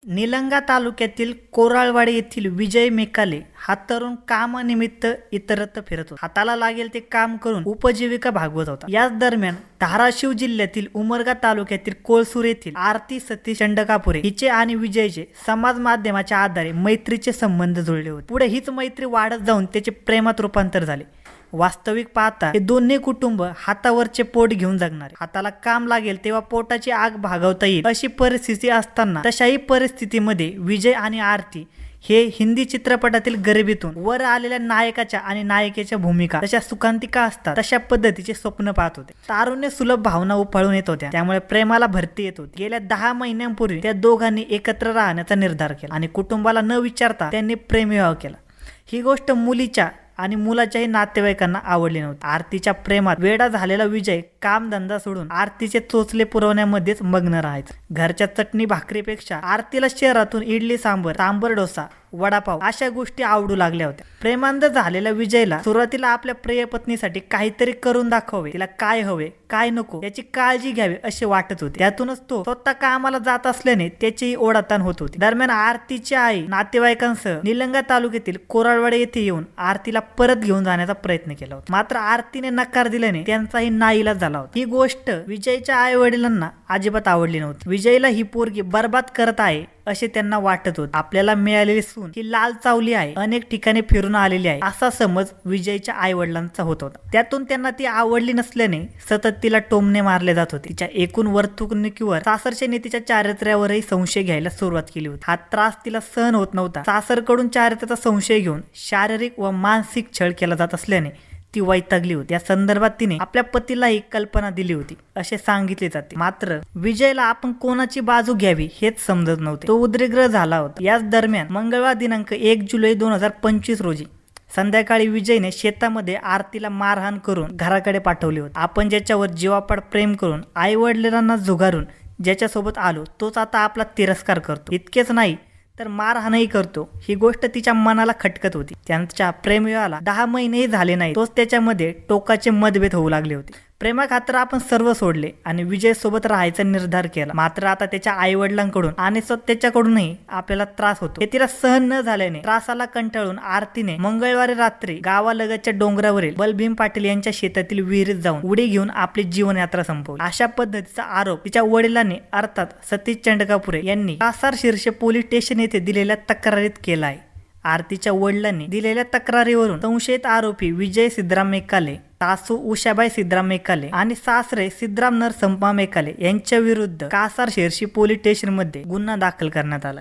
निलंगा तालुक्यातील कोराळवाडी येथील विजय मेकाले हा तरुण कामानिमित्त इतरत्र फिरत होता। हाताला लागेल ते काम करून उपजीविका भागवत होता। याच दरम्यान धाराशिव जिल्ह्यातील उमरगा तालुक्यातील कोळसूर येथील आरती सतीश चंडकापुरे हिचे आणि विजयचे समाज माध्यमाच्या आधारे मैत्रीचे संबंध जुळले होते। पुढे हीच मैत्री वाढत जाऊन त्याचे प्रेमात रूपांतर झाले। वास्तविक पाहता हे दोन्ही कुटुंब हातावरचे पोट घेऊन जगणारे, हाताला काम लागेल तेव्हा पोटाची आग भागवता येईल अशी परिस्थिती असताना तशाही परिस्थितीमध्ये विजय आणि आरती हे हिंदी चित्रपटातील गरिबीतून वर आलेल्या नायकाच्या आणि नायिकेच्या भूमिका जशा सुखांतिका असतात तशा पद्धतीचे स्वप्न पाहत होते। तारुण्य सुलभ भावना उफाळून येत होत्या, त्यामुळे प्रेमाला भरती येत होती। गेल्या 10 महिन्यांपूर्वी त्या दोघांनी एकत्र राहण्याचा निर्धार केला आणि कुटुंबाला न विचारता त्यांनी प्रेमविवाह केला। ही गोष्ट मुलीच्या आणि मुलाच्याही नातेवाईकांना आवडली नव्हती। आरतीच्या प्रेमात वेडा झालेला विजय कामधंदा सोडून आरतीचे चोचले पुरवण्यामध्येच मग्न राहायचा। घरच्या चटणी भाकरीपेक्षा आरतीला शहरातून इडली सांबर डोसा वडापाव अशा गोष्टी आवडू लागल्या होत्या। प्रेमांध झालेल्या विजयला सुरुवातीला आपल्या प्रिय पत्नीसाठी काहीतरी करून दाखवावे, तिला काय हवे काय नको याची काळजी घ्यावी असे वाटत होते। त्यातूनच तो स्वतः कामाला जात असल्याने त्याचीही ओढाताण होत होती। दरम्यान आरतीची आई नातेवाईकांसह निलंगा तालुक्यातील कोराळवाडी येथे येऊन आरतीला परत घेऊन जाण्याचा प्रयत्न केला होता, मात्र आरतीने नकार दिल्याने त्यांचाही नाईलाज झाला होता। ही गोष्ट विजयच्या आई वडिलांना अजिबात आवडली नव्हती। विजयला ही पोरगी बर्बाद करत आहे असे त्यांना वाटत होते। आपल्याला मिळालेली सून ही लाल चावली आहे, अनेक ठिकाणी फिरून आलेली आहे असा समज विजयच्या आई वडिलांचा होत होता। त्यातून त्यांना ती आवडली नसल्याने सतत तिला टोमणे मारले जात होते। तिच्या एकूण वर्तणुकीवर सासरच्याने तिच्या चारित्र्यावरही संशय घ्यायला सुरुवात केली होती। हा त्रास तिला सहन होत नव्हता। सासरकडून चारित्र्याचा संशय घेऊन शारीरिक व मानसिक छळ केला जात असल्याने ती वैतागली होती। या संदर्भात तिने आपल्या पतीलाही कल्पना दिली होती असे सांगितले जाते, मात्र विजयला आपण कोणाची बाजू घ्यावी हेच समजत नव्हते। तो उद्विग्न झाला होता। याच दरम्यान मंगळवार दिनांक 1 जुलै 2025 रोजी संध्याकाळी विजयने शेतामध्ये आरतीला मारहाण करून घराकडे पाठवले होते। आपण ज्याच्यावर जीवापाड प्रेम करून आई वडिलांना झुगारून ज्याच्यासोबत आलो तोच आता आपला तिरस्कार करतो, इतकेच नाही तर मारहाणही करतो। ही गोष्ट तिच्या मनाला खटकत होती। त्यांच्या प्रेमविवाहाला 10 महिनेही झाले नाही तोच त्याच्यामध्ये टोकाचे मतभेद होऊ लागले होते। प्रेमाखातर आपण सर्व सोडले आणि विजय सोबत राहायचा निर्धार केला, मात्र आता त्याच्या आई वडिलांकडून आणि त्याच्याकडूनही आपल्याला त्रास होतो। हे तिला सहन न झाल्याने त्रासाला कंटाळून आरतीने मंगळवारी रात्री गावालगतच्या डोंगरावरील बलभीम पाटील यांच्या शेतातील विहिरीत जाऊन उडी घेऊन आपली जीवनयात्रा संपवली। अशा पद्धतीचा आरोप तिच्या वडिलांनी अर्थात सतीश चंडकापुरे यांनी कासार शीर्ष पोलीस स्टेशन येथे दिलेल्या तक्रारीत केला आहे। आरतीच्या वडिलांनी दिलेल्या तक्रारीवरून संशयित आरोपी विजय सिद्धराम मेकाले, सासू उषाबाई सिद्धराम मेकाले आणि सासरे सिद्धराम नरसंपा मेकाले यांच्या विरुद्ध कासार शीर्ष पोलीस स्टेशन मध्ये गुन्हा दाखल करण्यात आला।